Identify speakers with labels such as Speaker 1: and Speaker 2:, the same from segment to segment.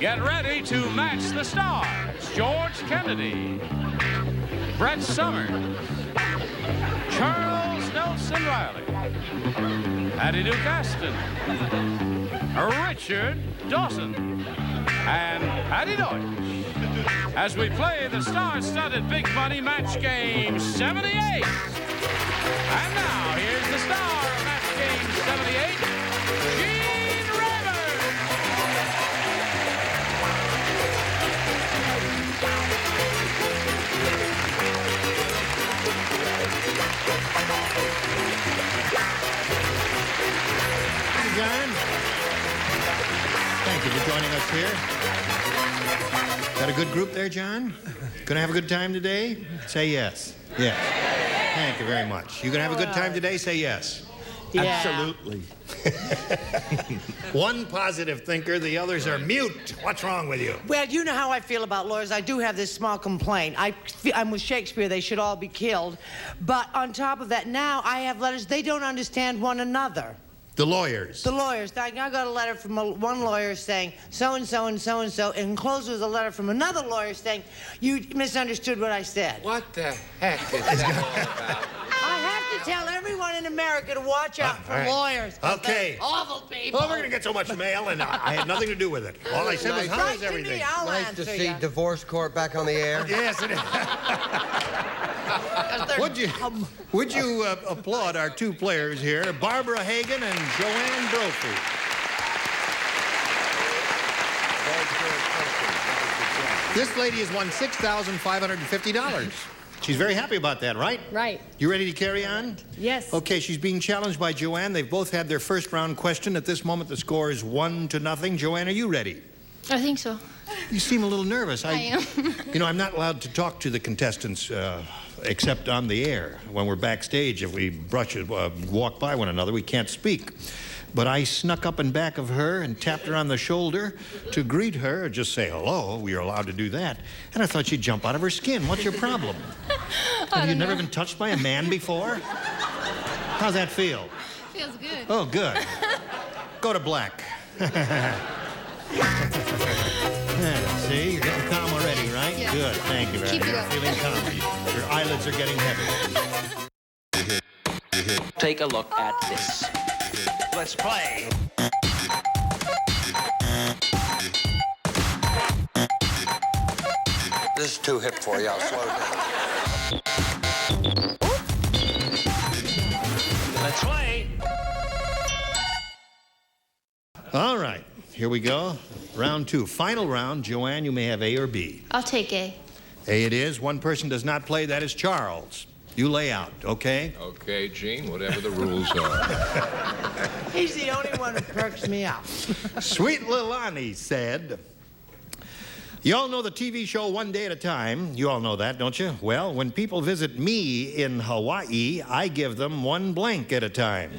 Speaker 1: Get ready to match the stars. George Kennedy, Brett Summers, Charles Nelson Riley, Patty Duke Aston, Richard Dawson, and Patty Deutsch, as we play the star-studded Big Money Match Game 78. And now, here's the star of Match Game 78, Gene Rayburn.
Speaker 2: Hey, John. Thank you for joining us here. Got a good group there, John? Gonna have a good time today? Say yes. Yes. Thank you very much. You gonna have a good time today? Say yes.
Speaker 3: Yeah.
Speaker 2: Absolutely. One positive thinker, the others are mute. What's wrong with you?
Speaker 3: Well, you know how I feel about lawyers. I do have this small complaint. I'm with Shakespeare. They should all be killed. But on top of that, now I have letters. They don't understand one another.
Speaker 2: The lawyers.
Speaker 3: The lawyers. I got a letter from one lawyer saying so-and-so and so-and-so, and enclosed was a letter from another lawyer saying, you misunderstood what I said.
Speaker 4: What the heck is that all about?
Speaker 3: I have to tell everyone in America to watch out for lawyers.
Speaker 2: Okay.
Speaker 3: They're awful people.
Speaker 2: Well, we're gonna get so much mail, and I had nothing to do with it. All I said was, how is everything?
Speaker 4: Nice to see divorce court back on the air.
Speaker 2: Yes, it is. Would you applaud our two players here, Barbara Hagan and Joanne Brophy? This lady has won $6,550. She's very happy about that, right?
Speaker 5: Right.
Speaker 2: You ready to carry on?
Speaker 5: Yes.
Speaker 2: Okay, she's being challenged by Joanne. They've both had their first round question. At this moment, the score is 1-0. Joanne, are you ready?
Speaker 5: I think so.
Speaker 2: You seem a little nervous.
Speaker 5: I am.
Speaker 2: You know, I'm not allowed to talk to the contestants except on the air. When we're backstage, if we walk by one another, we can't speak. But I snuck up in back of her and tapped her on the shoulder to greet her, or just say hello. We are allowed to do that. And I thought she'd jump out of her skin. What's your problem? Have you never been touched by a man before? How's that feel?
Speaker 5: Feels good.
Speaker 2: Oh, good. Go to black. See, you're getting calm already, right?
Speaker 5: Yeah.
Speaker 2: Good, thank you very much.
Speaker 5: Keep it up.
Speaker 2: Feeling calm. Your eyelids are getting heavy.
Speaker 6: Take a look at this.
Speaker 2: Let's play.
Speaker 4: This is too hip for you. I'll slow down.
Speaker 2: Let's play. All right, here we go. Round two, final round. Joanne, you may have A or B.
Speaker 5: I'll take A.
Speaker 2: A it is. One person does not play. That is Charles. You lay out, okay?
Speaker 4: Okay, Gene, whatever the rules are.
Speaker 3: He's the only one who perks me up.
Speaker 2: Sweet Lilani said, you all know the TV show One Day at a Time. You all know that, don't you? Well, when people visit me in Hawaii, I give them one blank at a time.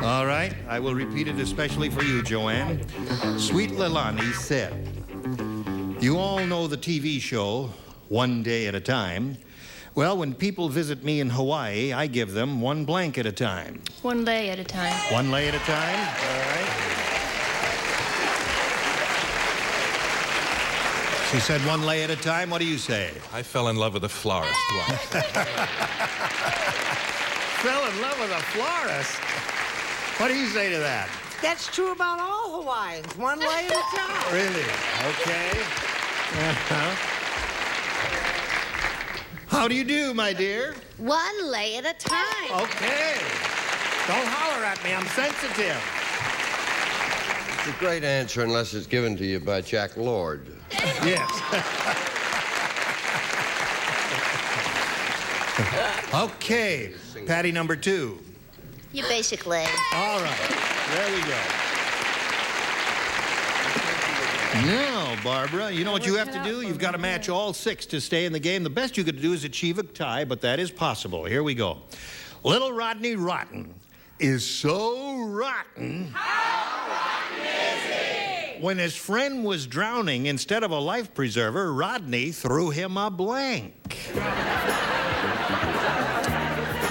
Speaker 2: All right, I will repeat it especially for you, Joanne. Sweet Lilani said, you all know the TV show One Day at a Time. Well, when people visit me in Hawaii, I give them one blank at a time.
Speaker 5: One lay at a time.
Speaker 2: One lay at a time, all right. She said one lay at a time. What do you say?
Speaker 7: I fell in love with a florist once.
Speaker 2: Fell in love with a florist? What do you say to that?
Speaker 3: That's true about all Hawaiians. One lay at a time.
Speaker 2: Really? Okay. How do you do, my dear?
Speaker 8: One lay at a time.
Speaker 2: Okay. Don't holler at me. I'm sensitive.
Speaker 4: It's a great answer unless it's given to you by Jack Lord.
Speaker 2: Yes. Okay. Patty number 2.
Speaker 8: You basically.
Speaker 2: All right. There we go. Now, Barbara, you know what you have to do? You've got to match all 6 to stay in the game. The best you could do is achieve a tie, but that is possible. Here we go. Little Rodney Rotten is so rotten.
Speaker 9: How rotten is he?
Speaker 2: When his friend was drowning, instead of a life preserver, Rodney threw him a blank.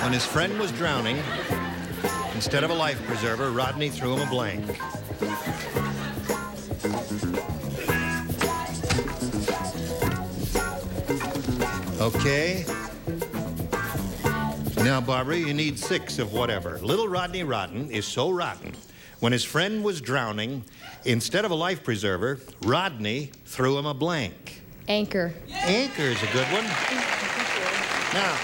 Speaker 2: When his friend was drowning, instead of a life preserver, Rodney threw him a blank. Okay. Now, Barbara, you need 6 of whatever. Little Rodney Rotten is so rotten. When his friend was drowning, instead of a life preserver, Rodney threw him a blank.
Speaker 5: Anchor.
Speaker 2: Anchor is a good one. Now,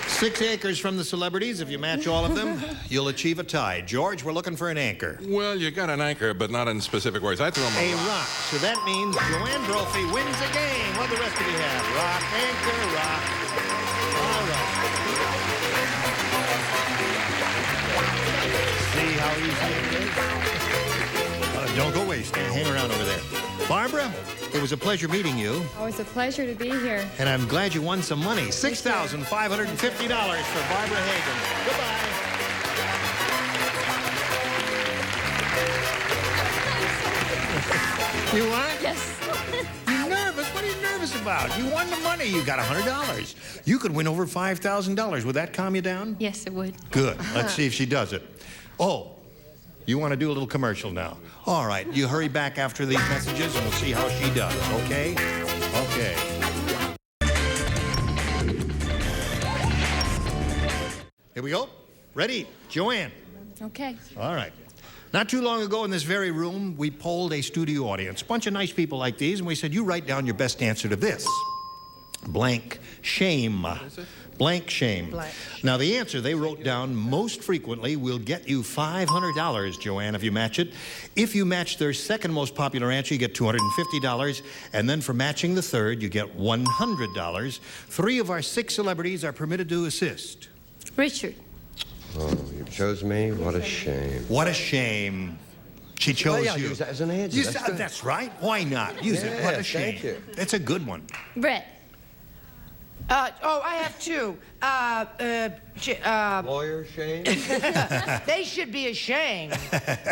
Speaker 2: 6 anchors from the celebrities. If you match all of them, you'll achieve a tie. George, we're looking for an anchor.
Speaker 7: Well, you got an anchor, but not in specific words. I threw him
Speaker 2: A rock. So that means Joanne Brophy wins the game. What do the rest of you have? Rock, anchor, rock. All right. See how easy it is? Don't go away. Hang around over there. Barbara, it was a pleasure meeting you.
Speaker 6: Oh, it's a pleasure to be here.
Speaker 2: And I'm glad you won some money. $6,550 for Barbara Hagan. Goodbye. You what?
Speaker 6: Yes.
Speaker 2: You're nervous? What are you nervous about? You won the money. You got $100. You could win over $5,000. Would that calm you down?
Speaker 5: Yes, it would.
Speaker 2: Good. Let's see if she does it. Oh, you want to do a little commercial now? All right. You hurry back after these messages, and we'll see how she does. Okay? Okay. Here we go. Ready? Joanne.
Speaker 6: Okay.
Speaker 2: All right. Not too long ago in this very room, we polled a studio audience, a bunch of nice people like these, and we said, you write down your best answer to this. Blank shame. Blank shame.
Speaker 3: Blank.
Speaker 2: Now, the answer they wrote down most frequently will get you $500, Joanne, if you match it. If you match their second most popular answer, you get $250. And then for matching the third, you get $100. 3 of our 6 celebrities are permitted to assist.
Speaker 5: Richard.
Speaker 4: Oh, you chose me? What a shame.
Speaker 2: What a shame. She chose
Speaker 4: yeah,
Speaker 2: you.
Speaker 4: use that as an answer.
Speaker 2: You
Speaker 4: That's
Speaker 2: said,
Speaker 4: good.
Speaker 2: that's right. Why not? Use it. What
Speaker 4: Yeah,
Speaker 2: a shame.
Speaker 4: thank you.
Speaker 2: That's a good one.
Speaker 5: Brett.
Speaker 3: Oh, I have 2.
Speaker 4: Lawyer shame?
Speaker 3: They should be ashamed.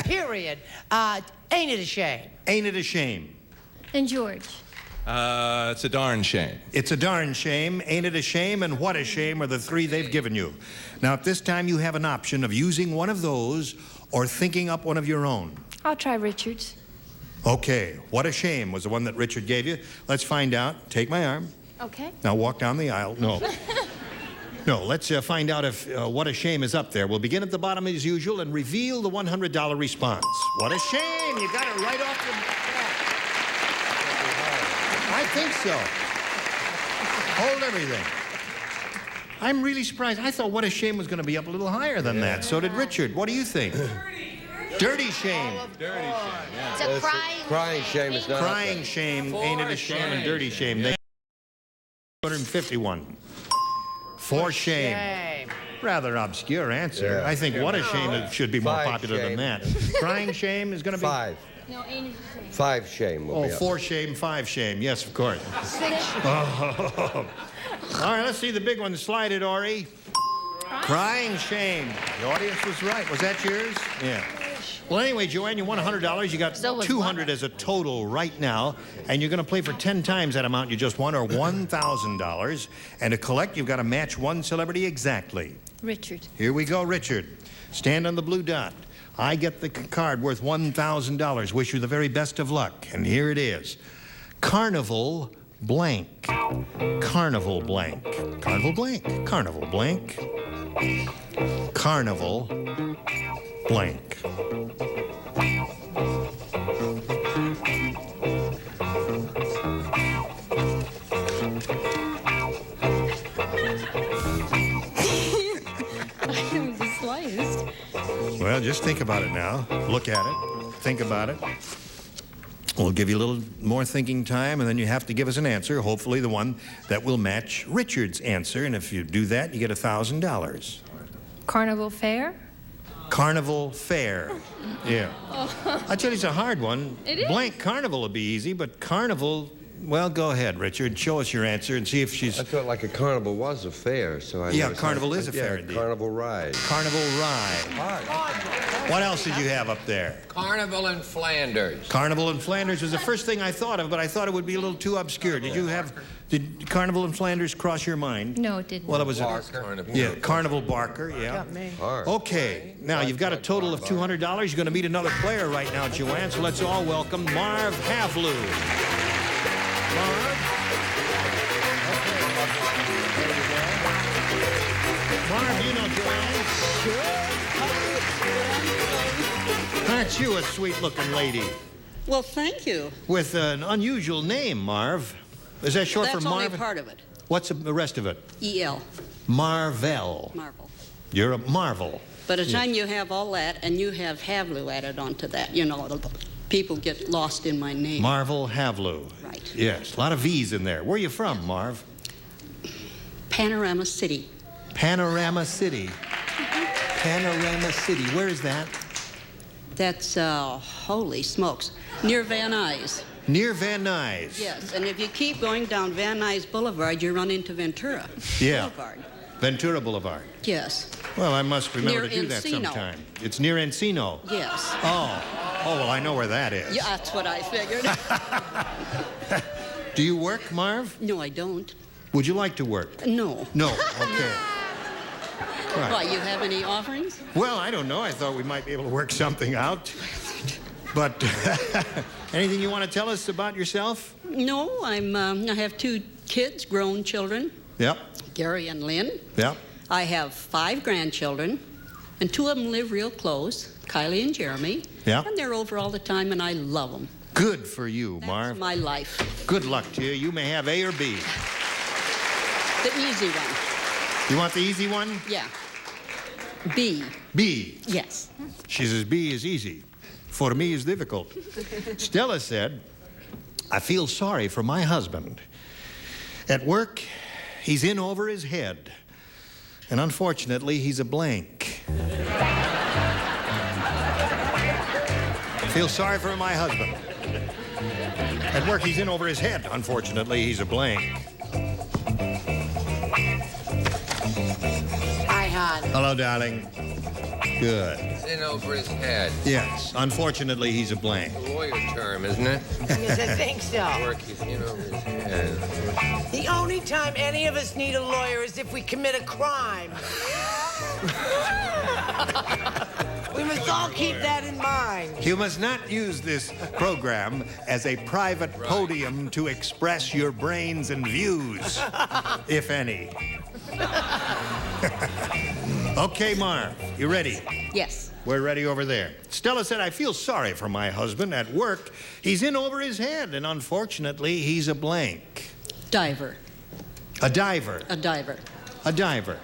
Speaker 3: Period. Ain't it a shame?
Speaker 2: Ain't it a shame?
Speaker 5: And George.
Speaker 7: It's a darn shame.
Speaker 2: It's a darn shame. Ain't it a shame? And what a shame are the 3 they've given you. Now, at this time, you have an option of using one of those or thinking up one of your own.
Speaker 5: I'll try Richard's.
Speaker 2: Okay. What a shame was the one that Richard gave you. Let's find out. Take my arm.
Speaker 5: Okay.
Speaker 2: Now walk down the aisle. No. No, let's find out if what a shame is up there. We'll begin at the bottom as usual and reveal the $100 response. What a shame. You got it right off the bat. I think so. Hold everything. I'm really surprised. I thought what a shame was going to be up a little higher than that. So did Richard. What do you think? Dirty shame.
Speaker 7: Dirty shame, yeah.
Speaker 8: It's a crying.
Speaker 4: Crying shame is not up
Speaker 2: Crying
Speaker 4: there.
Speaker 2: shame. Ain't it a shame? And dirty shame. They 251. For shame.
Speaker 3: Shame.
Speaker 2: Rather obscure answer.
Speaker 4: Yeah.
Speaker 2: I think what a shame it should be more
Speaker 4: 5
Speaker 2: popular than
Speaker 4: shame.
Speaker 2: that. Crying shame is going to be
Speaker 4: 5.
Speaker 5: No, ain't it a shame?
Speaker 4: 5 shame will be up.
Speaker 2: 4 shame, 5 shame. Yes, of course.
Speaker 3: 6.
Speaker 2: Oh. All right, let's see the big one. Slide it, Ori. Crying shame. The audience was right. Was that yours? Yeah. Well, anyway, Joanne, you won $100. You got
Speaker 5: So was
Speaker 2: $200 as a total right now, and you're going to play for 10 times that amount you just won, or $1,000. And to collect, you've got to match one celebrity exactly.
Speaker 5: Richard.
Speaker 2: Here we go, Richard. Stand on the blue dot. I get the card worth $1,000. Wish you the very best of luck. And here it is. Carnival blank. Carnival blank. Carnival blank. Carnival blank. Carnival blank.
Speaker 6: The slightest.
Speaker 2: Well, just think about it now. Look at it. Think about it. We'll give you a little more thinking time, and then you have to give us an answer, hopefully the one that will match Richard's answer. And if you do that, you get $1,000.
Speaker 5: Carnival Fair.
Speaker 2: Carnival Fair. Yeah. I tell you, it's a hard one.
Speaker 6: It is.
Speaker 2: Blank Carnival would be easy, but Carnival Well, go ahead, Richard. Show us your answer and see if she's...
Speaker 4: I thought like a carnival was a fair, so I...
Speaker 2: Yeah, carnival is a fair, indeed.
Speaker 4: Carnival ride.
Speaker 2: Carnival ride. What else did you have up there?
Speaker 9: Carnival in Flanders.
Speaker 2: Carnival in Flanders was the first thing I thought of, but I thought it would be a little too obscure. Did you have... Did Carnival in Flanders cross your mind?
Speaker 5: No, it didn't.
Speaker 2: Well, it was
Speaker 4: Carnival.
Speaker 2: Yeah, Carnival Barker, yeah.
Speaker 3: Got me.
Speaker 2: Okay, now you've got a total of $200. You're going to meet another player right now, Joanne, so let's all welcome Marv Havlu. Marv? Marv, you know Joanne? Sure. Aren't you a sweet-looking lady?
Speaker 10: Well, thank you.
Speaker 2: With an unusual name, Marv. Is that short for Marv?
Speaker 10: That's only part of it.
Speaker 2: What's the rest of it?
Speaker 10: E-L.
Speaker 2: Marvel.
Speaker 10: Marvel.
Speaker 2: You're a marvel.
Speaker 10: By the time you have all that, and you have Havlu added onto that, you know, people get lost in my name.
Speaker 2: Marvel Havlu.
Speaker 10: Right.
Speaker 2: Yes, a lot of V's in there. Where are you from, Marv?
Speaker 10: Panorama City.
Speaker 2: Panorama City. Panorama City. Where is that?
Speaker 10: That's, holy smokes, near Van Nuys.
Speaker 2: Near Van Nuys.
Speaker 10: Yes, and if you keep going down Van Nuys Boulevard, you run into Ventura Boulevard.
Speaker 2: Ventura Boulevard.
Speaker 10: Yes.
Speaker 2: Well, I must remember
Speaker 10: Near
Speaker 2: to do that
Speaker 10: Encino.
Speaker 2: sometime. It's near Encino.
Speaker 10: Yes.
Speaker 2: Oh, well, I know where that is.
Speaker 10: Yeah, that's what I figured.
Speaker 2: Do you work, Marv?
Speaker 10: No, I don't.
Speaker 2: Would you like to work?
Speaker 10: No.
Speaker 2: No, okay. Right.
Speaker 10: Why, you have any offerings?
Speaker 2: Well, I don't know. I thought we might be able to work something out. But anything you want to tell us about yourself?
Speaker 10: No, I have 2 kids, grown children,
Speaker 2: Yep.
Speaker 10: Gary and Lynn.
Speaker 2: Yep.
Speaker 10: I have 5 grandchildren, and 2 of them live real close, Kylie and Jeremy.
Speaker 2: Yep.
Speaker 10: And they're over all the time, and I love them.
Speaker 2: Good for you,
Speaker 10: That's
Speaker 2: Marv.
Speaker 10: my life.
Speaker 2: Good luck to you. You may have A or B.
Speaker 10: The easy one.
Speaker 2: You want the easy one?
Speaker 10: Yeah. B.
Speaker 2: B.
Speaker 10: Yes.
Speaker 2: She says B is easy. For me is difficult. Stella said, I feel sorry for my husband. At work, he's in over his head. And unfortunately, he's a blank. I feel sorry for my husband. At work, he's in over his head. Unfortunately, he's a blank.
Speaker 3: Hi, hon.
Speaker 2: Hello, darling. Good.
Speaker 9: It's in over his head.
Speaker 2: Yes. Unfortunately, he's a blank.
Speaker 9: A lawyer term, isn't it?
Speaker 3: Yes, I think so.
Speaker 9: Work, he's in over his head.
Speaker 3: The only time any of us need a lawyer is if we commit a crime. We must all keep that in mind.
Speaker 2: You must not use this program as a private podium to express your brains and views, if any. Okay, Marv, you ready?
Speaker 10: Yes.
Speaker 2: We're ready over there. Stella said, I feel sorry for my husband at work. He's in over his head, and unfortunately, he's a blank.
Speaker 10: Diver.
Speaker 2: A diver.
Speaker 10: A diver.
Speaker 2: A diver.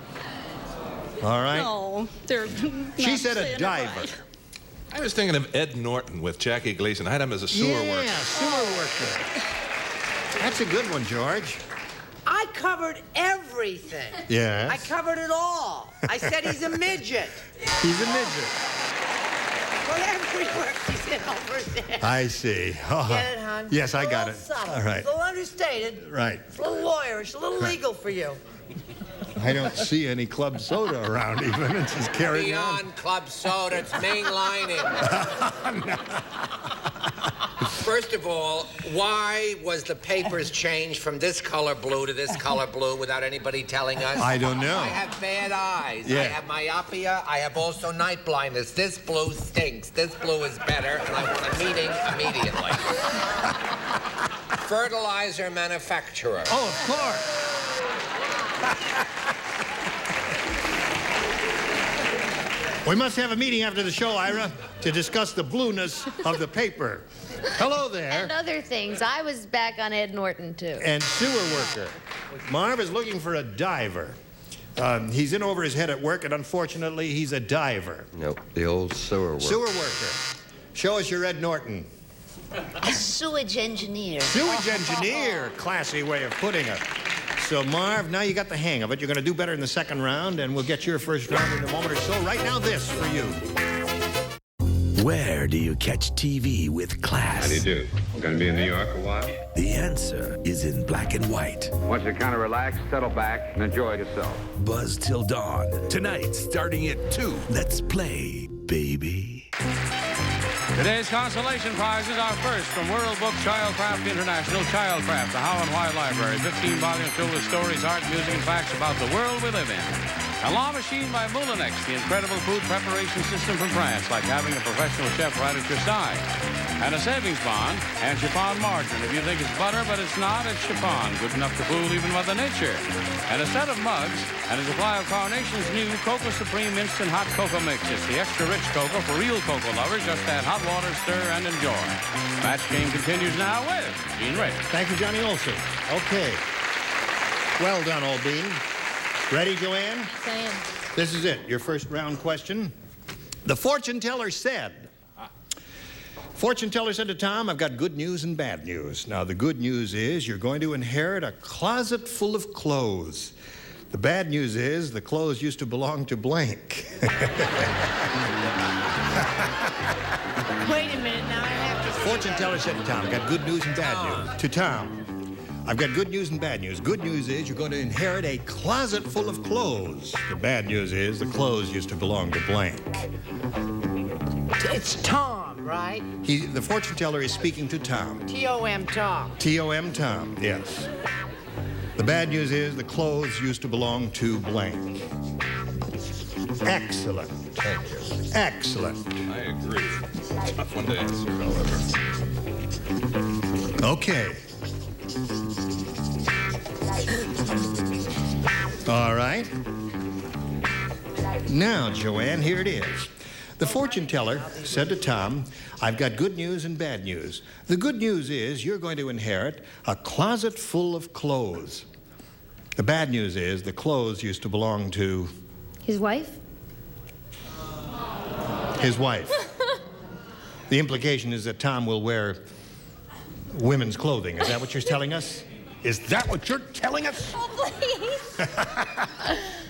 Speaker 2: All right.
Speaker 10: No, they're
Speaker 2: She
Speaker 10: not
Speaker 2: said a
Speaker 10: saying it
Speaker 2: diver.
Speaker 10: right.
Speaker 7: I was thinking of Ed Norton with Jackie Gleason. I had him as a sewer worker.
Speaker 2: Yeah, sewer worker. That's a good one, George.
Speaker 3: I covered everything.
Speaker 2: Yes.
Speaker 3: I covered it all. I said he's a midget.
Speaker 2: He's a midget.
Speaker 3: Whatever he works, he's in over his head.
Speaker 2: I see. Oh,
Speaker 3: Get it, hon?
Speaker 2: yes, I got
Speaker 3: A
Speaker 2: it.
Speaker 3: little subtle,
Speaker 2: All right.
Speaker 3: A little understated.
Speaker 2: Right.
Speaker 3: A little lawyerish, a little legal for you.
Speaker 2: I don't see any club soda around even. It's just carrying on.
Speaker 9: Beyond club soda, it's mainlining. First of all, why was the papers changed from this color blue to this color blue without anybody telling us?
Speaker 2: I don't know.
Speaker 9: I have bad eyes.
Speaker 2: Yeah.
Speaker 9: I have myopia. I have also night blindness. This blue stinks. This blue is better, and I want a meeting immediately. Fertilizer manufacturer.
Speaker 2: Oh, of course. We must have a meeting after the show, Ira, to discuss the blueness of the paper. Hello there.
Speaker 8: And other things. I was back on Ed Norton, too.
Speaker 2: And sewer worker. Marv is looking for a diver. He's in over his head at work, and unfortunately, he's a diver.
Speaker 4: Nope, the old sewer worker.
Speaker 2: Sewer worker. Show us your Ed Norton.
Speaker 8: A sewage engineer.
Speaker 2: Sewage engineer. Classy way of putting it. So, Marv, now you got the hang of it. You're going to do better in the second round, and we'll get your first round in a moment or so. Right now, this for you.
Speaker 11: Where do you catch TV with class?
Speaker 12: How do you do? We're going to be in New York a while?
Speaker 11: The answer is in black and white.
Speaker 12: Once you kind of relax, settle back, and enjoy yourself.
Speaker 11: Buzz till dawn. Tonight, starting at 2. Let's play, baby.
Speaker 1: Today's consolation prizes are first from World Book Childcraft International, Childcraft, the How and Why Library, 15 volumes filled with stories, art, music, and facts about the world we live in. A law machine by Moulinex, the incredible food preparation system from France, like having a professional chef right at your side. And a savings bond and chiffon margarine. If you think it's butter, but it's not, it's chiffon. Good enough to fool even Mother Nature. And a set of mugs and a supply of Carnation's new Cocoa Supreme Instant Hot Cocoa Mix. It's the extra rich cocoa for real cocoa lovers. Just add hot water, stir, and enjoy. Match game continues now with Gene Ray.
Speaker 2: Thank you, Johnny Olson. Okay. Well done, old bean. Ready, Joanne?
Speaker 6: I am.
Speaker 2: This is it, your first round question. The fortune teller said to Tom, I've got good news and bad news. Now, the good news is you're going to inherit a closet full of clothes. The bad news is the clothes used to belong to blank.
Speaker 3: Wait a minute, now I have to...
Speaker 2: Fortune teller said to Tom, I've got good news and bad news. To Tom, I've got good news and bad news. Good news is you're going to inherit a closet full of clothes. The bad news is the clothes used to belong to blank.
Speaker 3: It's Tom, right?
Speaker 2: The fortune teller is speaking to Tom.
Speaker 3: T-O-M, Tom.
Speaker 2: T-O-M, Tom, yes. The bad news is the clothes used to belong to blank. Excellent.
Speaker 4: Thank you.
Speaker 2: Excellent.
Speaker 7: I agree. Tough one to answer, however.
Speaker 2: Okay. All right. Now, Joanne, here it is. The fortune teller said to Tom, I've got good news and bad news. The good news is you're going to inherit a closet full of clothes. The bad news is the clothes used to belong to...
Speaker 5: His wife?
Speaker 2: His wife. The implication is that Tom will wear women's clothing. Is that what you're telling us? Is that what you're telling us?
Speaker 8: Oh, please.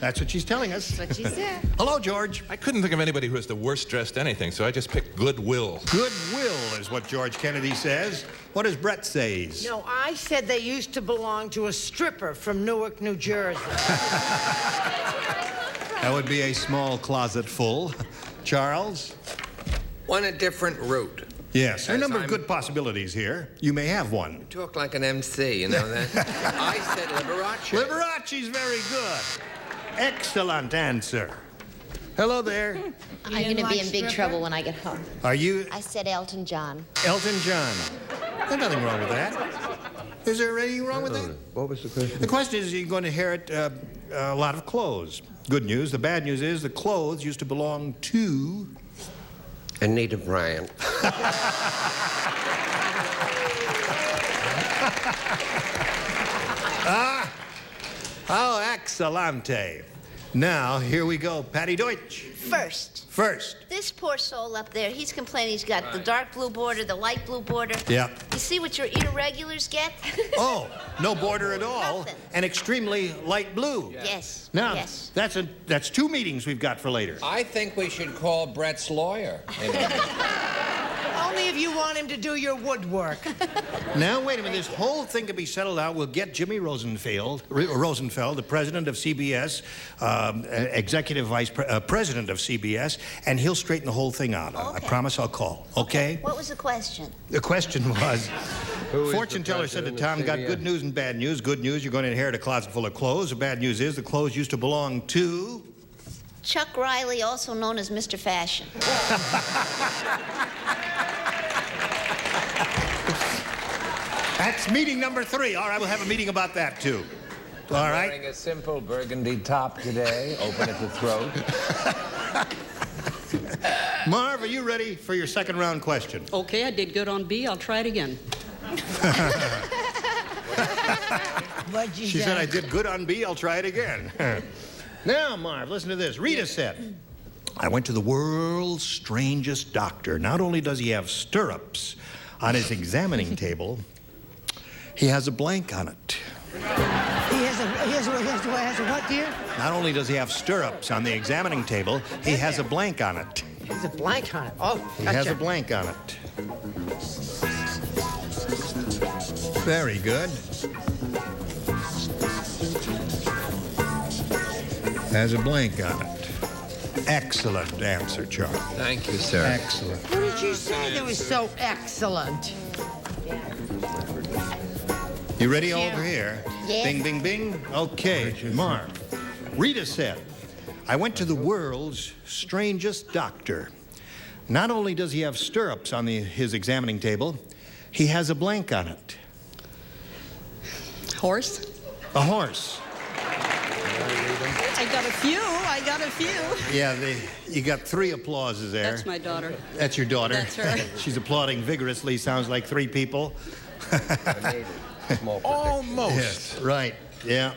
Speaker 2: That's what she's telling us.
Speaker 8: That's what she said.
Speaker 2: Hello, George.
Speaker 7: I couldn't think of anybody who was the worst dressed anything, so I just picked Goodwill.
Speaker 2: Goodwill is what George Kennedy says. What does Brett say?
Speaker 3: No, I said they used to belong to a stripper from Newark, New Jersey.
Speaker 2: That would be a small closet full. Charles?
Speaker 9: Went a different route.
Speaker 2: Yes, there are a number of good possibilities here. You may have one.
Speaker 9: You talk like an MC, you know that? I said Liberace.
Speaker 2: Liberace's very good. Excellent answer. Hello there.
Speaker 8: I'm going to be in big trouble when I get home.
Speaker 2: Are you...
Speaker 8: I said Elton John.
Speaker 2: Elton John. There's nothing wrong with that. Is there anything wrong with that?
Speaker 4: What was the question?
Speaker 2: The question is, you're going to inherit a lot of clothes. Good news. The bad news is the clothes used to belong to...
Speaker 4: Anita Bryant.
Speaker 2: Oh, excellente. Now, here we go. Patty Deutsch. First.
Speaker 8: This poor soul up there, he's complaining he's got the dark blue border, the light blue border.
Speaker 2: Yeah.
Speaker 8: You see what your irregulars get?
Speaker 2: Oh, no border at all.
Speaker 8: Nothing.
Speaker 2: And extremely light blue.
Speaker 8: Yes.
Speaker 2: Now,
Speaker 8: yes.
Speaker 2: that's 2 meetings we've got for later.
Speaker 9: I think we should call Brett's lawyer.
Speaker 3: Only if you want him to do your woodwork.
Speaker 2: Now, wait a minute. This whole thing can be settled out. We'll get Jimmy Rosenfeld, the president of CBS, executive vice president of CBS, and he'll straighten the whole thing out.
Speaker 8: Okay.
Speaker 2: I promise I'll call. Okay?
Speaker 8: What was the question?
Speaker 2: The question was,
Speaker 4: Who is
Speaker 2: fortune
Speaker 4: the
Speaker 2: teller said to
Speaker 4: president
Speaker 2: Tom,
Speaker 4: of
Speaker 2: got
Speaker 4: CBS?
Speaker 2: good news and bad news. Good news, you're going to inherit a closet full of clothes. The bad news is the clothes used to belong to...
Speaker 8: Chuck Riley, also known as Mr. Fashion.
Speaker 2: That's meeting number 3. All right, we'll have a meeting about that, too. All right?
Speaker 9: Wearing a simple burgundy top today, open at the throat.
Speaker 2: Marv, are you ready for your second round question?
Speaker 10: Okay, I did good on B. I'll try it again.
Speaker 2: She said, I did good on B. I'll try it again. Now, Marv, listen to this. Rita said, I went to the world's strangest doctor. Not only does he have stirrups on his examining table, he has a blank on it.
Speaker 3: He has a what, dear?
Speaker 2: Not only does he have stirrups on the examining table, he has a blank on it.
Speaker 3: There's a blank on it. Oh,
Speaker 2: He
Speaker 3: gotcha.
Speaker 2: has a blank on it. Very good. Has a blank on it. Excellent answer, Charlie.
Speaker 9: Thank you, sir.
Speaker 2: Excellent.
Speaker 3: What did you say that was so excellent?
Speaker 2: You ready over here?
Speaker 8: Yes.
Speaker 2: Bing, bing, bing. Okay, Marv. Rita said, I went to the world's strangest doctor. Not only does he have stirrups on his examining table, he has a blank on it.
Speaker 10: Horse?
Speaker 2: A horse.
Speaker 10: I got a few.
Speaker 2: Yeah, you got 3 applauses there.
Speaker 10: That's my daughter.
Speaker 2: That's your daughter.
Speaker 10: That's her.
Speaker 2: She's applauding vigorously. Sounds like 3 people.
Speaker 7: Almost.
Speaker 2: Yes, right. Yeah.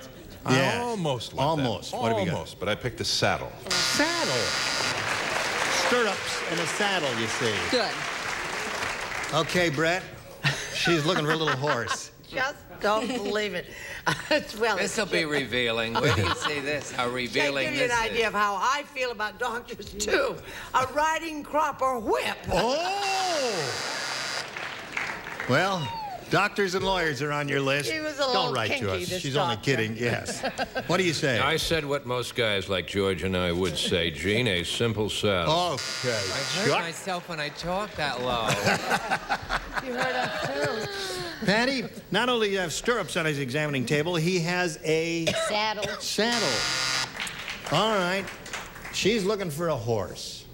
Speaker 7: I
Speaker 2: Yeah.
Speaker 7: almost went
Speaker 2: Almost.
Speaker 7: that.
Speaker 2: What have you got?
Speaker 7: Almost, but I picked a saddle.
Speaker 2: Saddle. Stirrups and a saddle, you see.
Speaker 10: Good.
Speaker 2: Okay, Brett. She's looking for a little horse.
Speaker 3: Just don't believe it. Well,
Speaker 9: This will be revealing. Where do you see this? How
Speaker 3: I'll
Speaker 9: revealing
Speaker 3: give you
Speaker 9: this
Speaker 3: an idea
Speaker 9: is.
Speaker 3: of how I feel about doctors, too. A riding crop or whip.
Speaker 2: Oh! Well, doctors and lawyers are on your list.
Speaker 3: She was a little
Speaker 2: Don't write to
Speaker 3: kinky,
Speaker 2: us.
Speaker 3: this
Speaker 2: She's only
Speaker 3: doctor.
Speaker 2: kidding, yes. What do you say?
Speaker 13: I said what most guys like George and I would say, Gene, a simple saddle.
Speaker 2: Okay.
Speaker 9: I heard myself when I talk that low.
Speaker 3: You heard us, too.
Speaker 2: Patty, not only do you have stirrups on his examining table, he has a
Speaker 8: Saddle.
Speaker 2: saddle. All right. She's looking for a horse.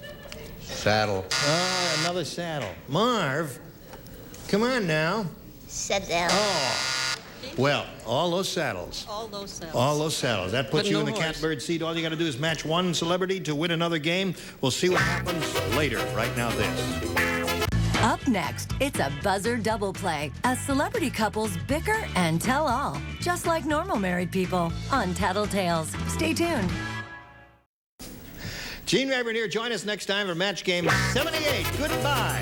Speaker 4: Saddle.
Speaker 2: Another saddle. Marv, come on now.
Speaker 8: Sit down.
Speaker 2: Oh. Well, all those saddles.
Speaker 10: All those saddles.
Speaker 2: All those saddles. That puts
Speaker 10: But
Speaker 2: you
Speaker 10: no
Speaker 2: in the
Speaker 10: horse.
Speaker 2: catbird seat. All you got to do is match one celebrity to win another game. We'll see what happens later. Right now, this.
Speaker 14: Up next, it's a buzzer double play as celebrity couples bicker and tell all, just like normal married people on Tattletales. Stay tuned.
Speaker 2: Gene Rayburn here. Join us next time for match game 78. Goodbye.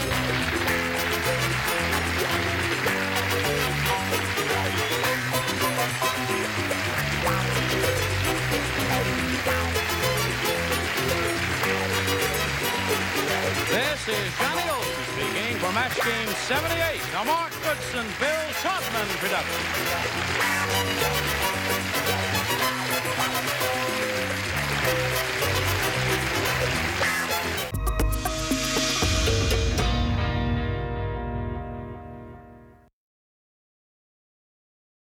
Speaker 1: This is Johnny Olsen speaking for match game 78, a Mark Goodson-Bill Todman production.